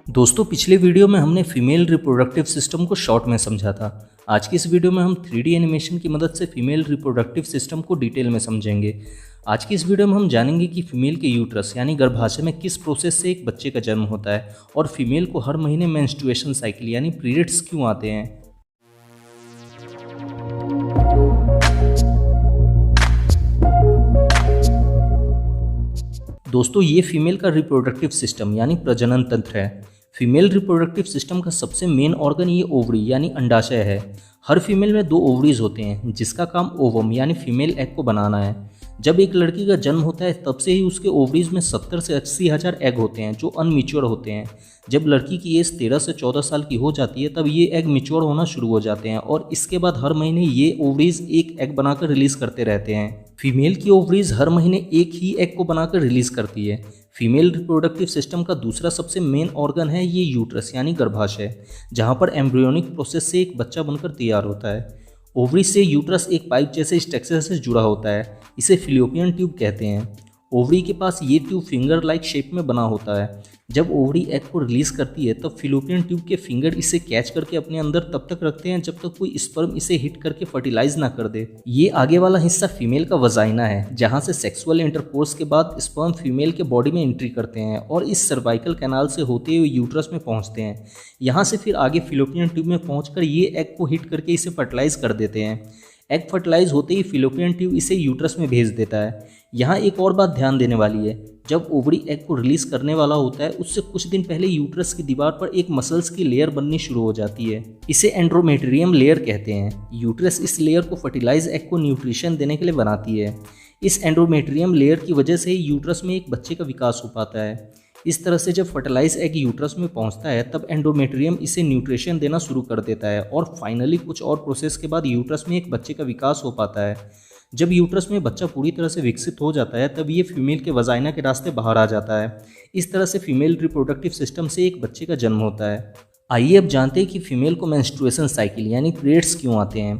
दोस्तों पिछले वीडियो में हमने फीमेल रिप्रोडक्टिव सिस्टम को शॉर्ट में समझा था। आज की इस वीडियो में हम 3D एनिमेशन की मदद से फीमेल रिप्रोडक्टिव सिस्टम को डिटेल में समझेंगे। आज की इस वीडियो में हम जानेंगे कि फीमेल के यूट्रस यानी गर्भाशय में किस प्रोसेस से एक बच्चे का जन्म होता है और फीमेल को हर महीने मेंस्ट्रुएशन साइकिल यानी पीरियड्स क्यों आते हैं। दोस्तों ये फीमेल का रिप्रोडक्टिव सिस्टम यानी प्रजनन तंत्र है। फीमेल रिप्रोडक्टिव सिस्टम का सबसे मेन ऑर्गन ये ओवरी यानी अंडाशय है। हर फीमेल में 2 ओवरीज होते हैं जिसका काम ओवम यानी फीमेल एग को बनाना है। जब एक लड़की का जन्म होता है तब से ही उसके ओवरीज में 70 से 80 हज़ार एग होते हैं जो अनमिच्योर होते हैं। जब लड़की की एज 13 से 14 साल की हो जाती है तब ये एग मिच्योर होना शुरू हो जाते हैं और इसके बाद हर महीने ये ओवरीज एक एग बनाकर रिलीज करते रहते हैं। फीमेल की ओवरीज हर महीने एक ही एग को बनाकर रिलीज करती है। फीमेल रिप्रोडक्टिव सिस्टम का दूसरा सबसे मेन ऑर्गन है ये यूट्रस यानी गर्भाशय, जहाँ पर एम्ब्रियोनिक प्रोसेस से एक बच्चा बनकर तैयार होता है। ओवरी से यूट्रस एक पाइप जैसे स्ट्रक्चर से जुड़ा होता है, इसे फिलोपियन ट्यूब कहते हैं। ओवरी के पास ये ट्यूब फिंगर लाइक शेप में बना होता है। जब ओवरी एग को रिलीज करती है तब फिलोपियन ट्यूब के फिंगर इसे कैच करके अपने अंदर तब तक रखते हैं जब तक कोई स्पर्म इसे हिट करके फर्टिलाइज ना कर दे। ये आगे वाला हिस्सा फीमेल का वजाइना है, जहां से सेक्सुअल इंटरकोर्स के बाद स्पर्म फीमेल के बॉडी में एंट्री करते हैं और इस सर्वाइकल कैनाल से होते हुए यूट्रस में पहुंचते हैं। यहाँ से फिर आगे फिलोपियन ट्यूब में पहुंचकर ये एग को हिट करके इसे फर्टिलाइज कर देते हैं। एग फर्टिलाइज होते ही फिलोपियन ट्यूब इसे यूट्रस में भेज देता है। यहाँ एक और बात ध्यान देने वाली है, जब ओवरी एग को रिलीज करने वाला होता है उससे कुछ दिन पहले यूट्रस की दीवार पर एक मसल्स की लेयर बननी शुरू हो जाती है। इसे एंड्रोमेट्रियम लेयर कहते हैं। यूट्रस इस लेयर को फर्टिलाइज एग को न्यूट्रिशन देने के लिए बनाती है। इस एंड्रोमेट्रियम लेयर की वजह से ही यूट्रस में एक बच्चे का विकास हो पाता है। इस तरह से जब फर्टिलाइज एग यूट्रस में पहुंचता है तब एंडोमेट्रियम इसे न्यूट्रिशन देना शुरू कर देता है और फाइनली कुछ और प्रोसेस के बाद यूट्रस में एक बच्चे का विकास हो पाता है। जब यूट्रस में बच्चा पूरी तरह से विकसित हो जाता है तब ये फीमेल के वजाइना के रास्ते बाहर आ जाता है। इस तरह से फीमेल रिप्रोडक्टिव सिस्टम से एक बच्चे का जन्म होता है। आइए अब जानते हैं कि फीमेल को मेंस्ट्रुएशन साइकिल यानी पीरियड्स क्यों आते हैं।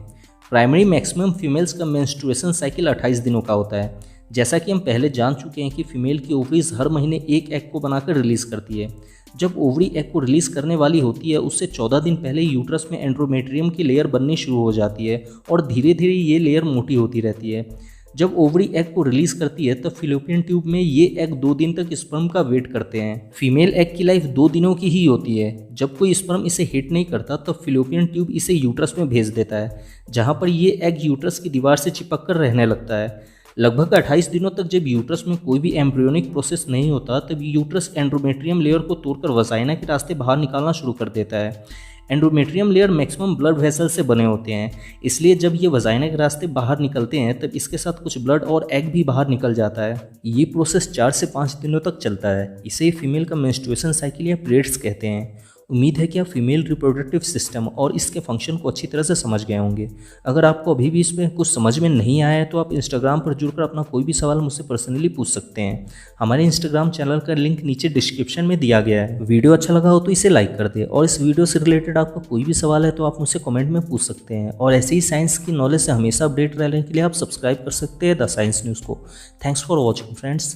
प्राइमरी मैक्सिमम फीमेल्स का मेंस्ट्रुएशन साइकिल 28 दिनों का होता है। जैसा कि हम पहले जान चुके हैं कि फीमेल की ओवरीज हर महीने एक एग को बनाकर रिलीज करती है। जब ओवरी एग को रिलीज करने वाली होती है उससे 14 दिन पहले यूट्रस में एंड्रोमेट्रियम की लेयर बननी शुरू हो जाती है और धीरे धीरे ये लेयर मोटी होती रहती है। जब ओवरी एग को रिलीज करती है तब फिलोपियन ट्यूब में ये एग 2 दिन तक स्पर्म का वेट करते हैं। फीमेल एग की लाइफ 2 दिनों की ही होती है। जब कोई स्पर्म इसे हिट नहीं करता तब फिलोपियन ट्यूब इसे यूट्रस में भेज देता है, जहाँ पर ये एग यूट्रस की दीवार से चिपक कर रहने लगता है। लगभग 28 दिनों तक जब यूट्रस में कोई भी एम्ब्रियोनिक प्रोसेस नहीं होता तब यूट्रस एंड्रोमेट्रियम लेयर को तोड़कर वजाइना के रास्ते बाहर निकालना शुरू कर देता है। Endometrium layer maximum blood vessel से बने होते हैं, इसलिए जब ये वजाइना के रास्ते बाहर निकलते हैं तब इसके साथ कुछ ब्लड और एग भी बाहर निकल जाता है। ये प्रोसेस 4 से 5 दिनों तक चलता है। इसे फीमेल का मेंस्ट्रुएशन साइकिल या पीरियड्स कहते हैं। उम्मीद है कि आप फीमेल रिप्रोडक्टिव सिस्टम और इसके फंक्शन को अच्छी तरह से समझ गए होंगे। अगर आपको अभी भी इसमें कुछ समझ में नहीं आया है तो आप इंस्टाग्राम पर जुड़कर अपना कोई भी सवाल मुझसे पर्सनली पूछ सकते हैं। हमारे इंस्टाग्राम चैनल का लिंक नीचे डिस्क्रिप्शन में दिया गया है। वीडियो अच्छा लगा हो तो इसे लाइक कर दें और इस वीडियो से रिलेटेड आपका कोई भी सवाल है तो आप मुझसे कमेंट में पूछ सकते हैं। और ऐसे ही साइंस की नॉलेज से हमेशा अपडेट रहने के लिए आप सब्सक्राइब कर सकते हैं द साइंस न्यूज़ को। Thanks for watching friends.